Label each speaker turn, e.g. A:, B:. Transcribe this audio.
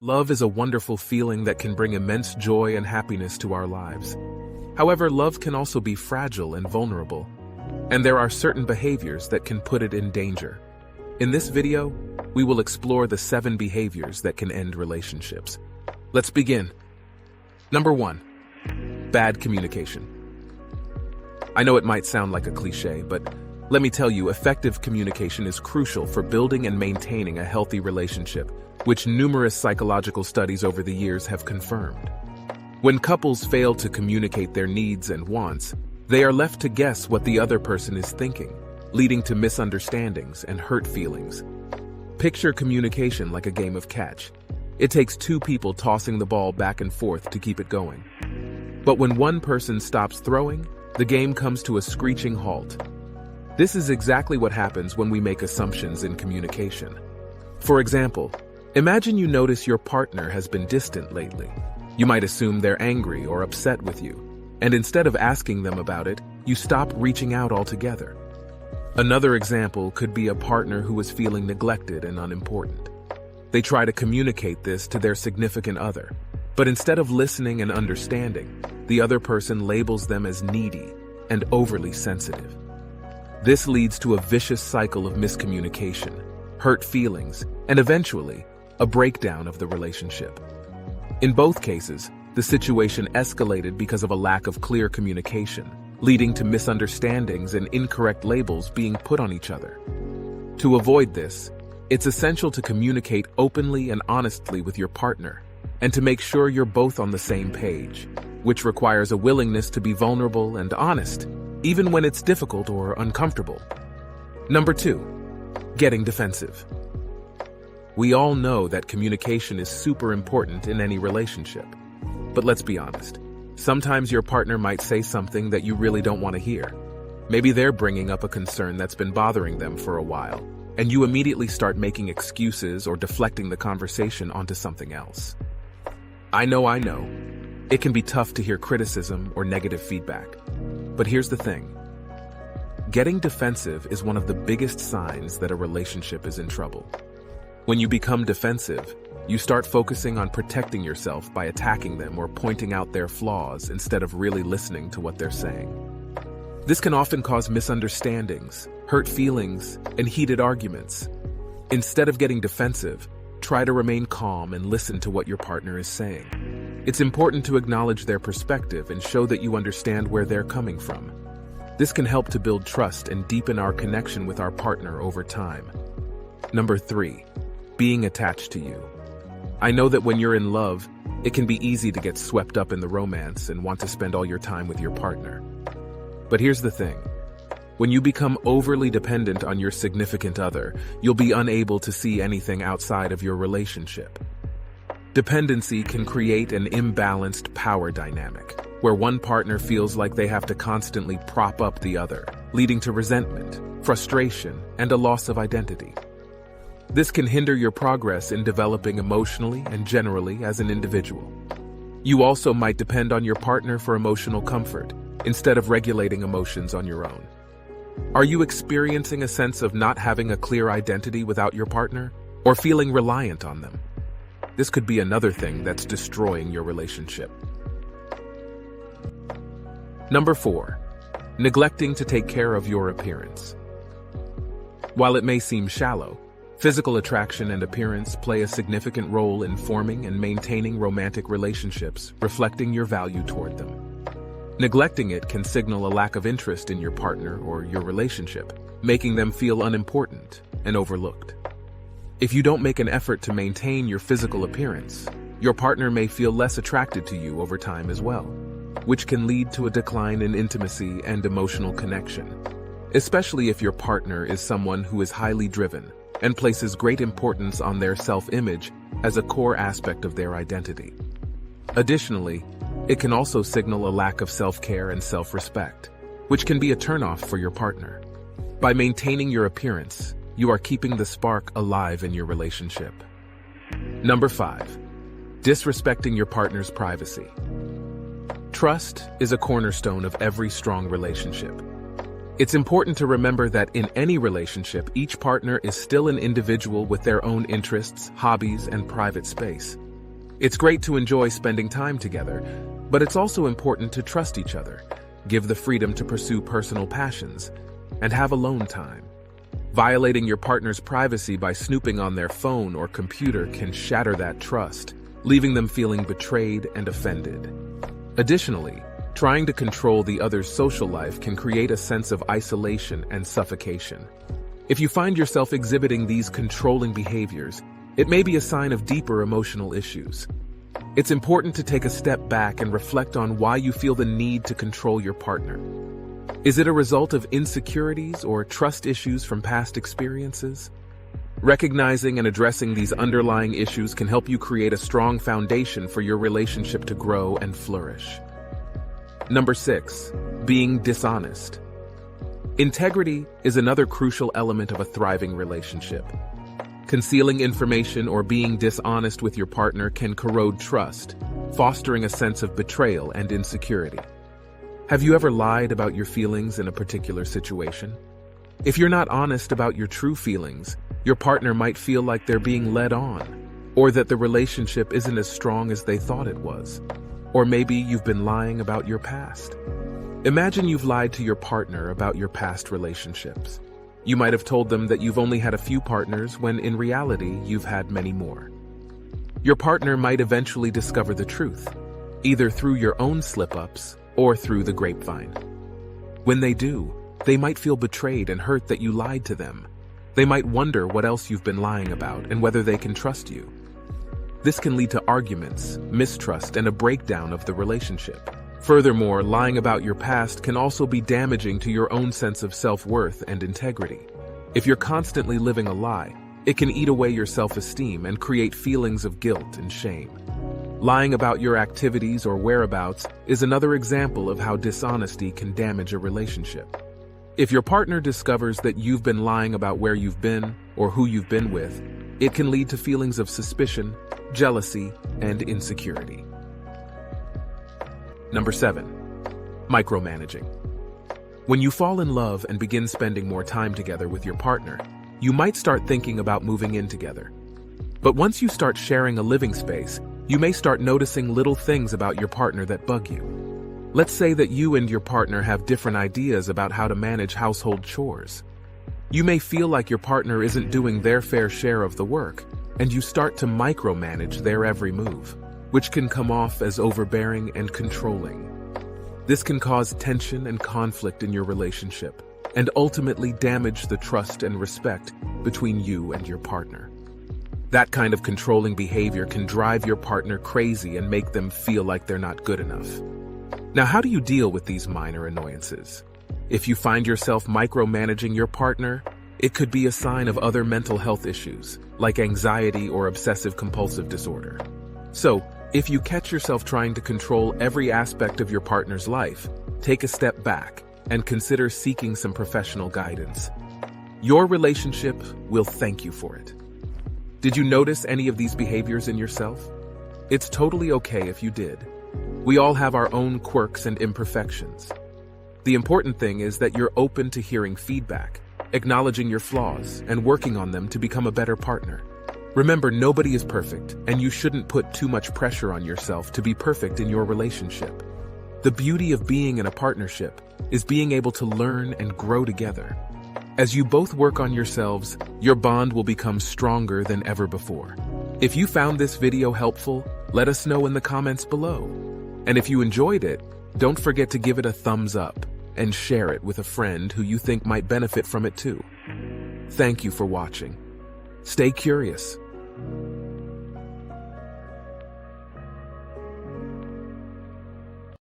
A: Love is a wonderful feeling that can bring immense joy and happiness to our lives. However, love can also be fragile and vulnerable, and there are certain behaviors that can put it in danger. In this video, we will explore the 7 behaviors that can end relationships. Let's begin. Number 1. Bad communication. I know it might sound like a cliche, but let me tell you, effective communication is crucial for building and maintaining a healthy relationship, which numerous psychological studies over the years have confirmed. When couples fail to communicate their needs and wants, they are left to guess what the other person is thinking, leading to misunderstandings and hurt feelings. Picture communication like a game of catch. It takes 2 people tossing the ball back and forth to keep it going. But when one person stops throwing, the game comes to a screeching halt. This is exactly what happens when we make assumptions in communication. For example, imagine you notice your partner has been distant lately. You might assume they're angry or upset with you, and instead of asking them about it, you stop reaching out altogether. Another example could be a partner who is feeling neglected and unimportant. They try to communicate this to their significant other, but instead of listening and understanding, the other person labels them as needy and overly sensitive. This leads to a vicious cycle of miscommunication, hurt feelings, and eventually, a breakdown of the relationship. In both cases, the situation escalated because of a lack of clear communication, leading to misunderstandings and incorrect labels being put on each other. To avoid this, it's essential to communicate openly and honestly with your partner, and to make sure you're both on the same page, which requires a willingness to be vulnerable and honest, even when it's difficult or uncomfortable. Number 2. Getting defensive. We all know that communication is super important in any relationship. But let's be honest. Sometimes your partner might say something that you really don't want to hear. Maybe they're bringing up a concern that's been bothering them for a while, and you immediately start making excuses or deflecting the conversation onto something else. I know. It can be tough to hear criticism or negative feedback. But here's the thing. Getting defensive is one of the biggest signs that a relationship is in trouble. When you become defensive, you start focusing on protecting yourself by attacking them or pointing out their flaws instead of really listening to what they're saying. This can often cause misunderstandings, hurt feelings, and heated arguments. Instead of getting defensive, try to remain calm and listen to what your partner is saying. It's important to acknowledge their perspective and show that you understand where they're coming from. This can help to build trust and deepen our connection with our partner over time. Number 3. Being attached to you. I know that when you're in love, it can be easy to get swept up in the romance and want to spend all your time with your partner. But here's the thing. When you become overly dependent on your significant other, you'll be unable to see anything outside of your relationship. Dependency can create an imbalanced power dynamic, where one partner feels like they have to constantly prop up the other, leading to resentment, frustration, and a loss of identity. This can hinder your progress in developing emotionally and generally as an individual. You also might depend on your partner for emotional comfort, instead of regulating emotions on your own. Are you experiencing a sense of not having a clear identity without your partner, or feeling reliant on them? This could be another thing that's destroying your relationship. Number 4. Neglecting to take care of your appearance. While it may seem shallow, physical attraction and appearance play a significant role in forming and maintaining romantic relationships, reflecting your value toward them. Neglecting it can signal a lack of interest in your partner or your relationship, making them feel unimportant and overlooked. If you don't make an effort to maintain your physical appearance, your partner may feel less attracted to you over time as well, which can lead to a decline in intimacy and emotional connection, especially if your partner is someone who is highly driven and places great importance on their self-image as a core aspect of their identity. Additionally, it can also signal a lack of self-care and self-respect, which can be a turnoff for your partner. By maintaining your appearance, you are keeping the spark alive in your relationship. Number 5. Disrespecting your partner's privacy. Trust is a cornerstone of every strong relationship. It's important to remember that in any relationship, each partner is still an individual with their own interests, hobbies, and private space. It's great to enjoy spending time together, but it's also important to trust each other, give the freedom to pursue personal passions, and have alone time. Violating your partner's privacy by snooping on their phone or computer can shatter that trust, leaving them feeling betrayed and offended. Additionally, trying to control the other's social life can create a sense of isolation and suffocation. If you find yourself exhibiting these controlling behaviors, it may be a sign of deeper emotional issues. It's important to take a step back and reflect on why you feel the need to control your partner. Is it a result of insecurities or trust issues from past experiences? Recognizing and addressing these underlying issues can help you create a strong foundation for your relationship to grow and flourish. Number 6, being dishonest. Integrity is another crucial element of a thriving relationship. Concealing information or being dishonest with your partner can corrode trust, fostering a sense of betrayal and insecurity. Have you ever lied about your feelings in a particular situation? If you're not honest about your true feelings, your partner might feel like they're being led on, or that the relationship isn't as strong as they thought it was. Or maybe you've been lying about your past. Imagine you've lied to your partner about your past relationships. You might have told them that you've only had a few partners when in reality you've had many more. Your partner might eventually discover the truth, either through your own slip-ups or through the grapevine. When they do, they might feel betrayed and hurt that you lied to them. They might wonder what else you've been lying about and whether they can trust you. This can lead to arguments, mistrust, and a breakdown of the relationship. Furthermore, lying about your past can also be damaging to your own sense of self-worth and integrity. If you're constantly living a lie, it can eat away your self-esteem and create feelings of guilt and shame. Lying about your activities or whereabouts is another example of how dishonesty can damage a relationship. If your partner discovers that you've been lying about where you've been or who you've been with, it can lead to feelings of suspicion, jealousy, and insecurity. Number 7, micromanaging. When you fall in love and begin spending more time together with your partner, you might start thinking about moving in together. But once you start sharing a living space, you may start noticing little things about your partner that bug you. Let's say that you and your partner have different ideas about how to manage household chores. You may feel like your partner isn't doing their fair share of the work, and you start to micromanage their every move, which can come off as overbearing and controlling. This can cause tension and conflict in your relationship, and ultimately damage the trust and respect between you and your partner. That kind of controlling behavior can drive your partner crazy and make them feel like they're not good enough. Now, how do you deal with these minor annoyances? If you find yourself micromanaging your partner, it could be a sign of other mental health issues, like anxiety or obsessive-compulsive disorder. So, if you catch yourself trying to control every aspect of your partner's life, take a step back and consider seeking some professional guidance. Your relationship will thank you for it. Did you notice any of these behaviors in yourself? It's totally okay if you did. We all have our own quirks and imperfections. The important thing is that you're open to hearing feedback, acknowledging your flaws, and working on them to become a better partner. Remember, nobody is perfect, and you shouldn't put too much pressure on yourself to be perfect in your relationship. The beauty of being in a partnership is being able to learn and grow together. As you both work on yourselves, your bond will become stronger than ever before. If you found this video helpful, let us know in the comments below. And if you enjoyed it, don't forget to give it a thumbs up and share it with a friend who you think might benefit from it too. Thank you for watching. Stay curious.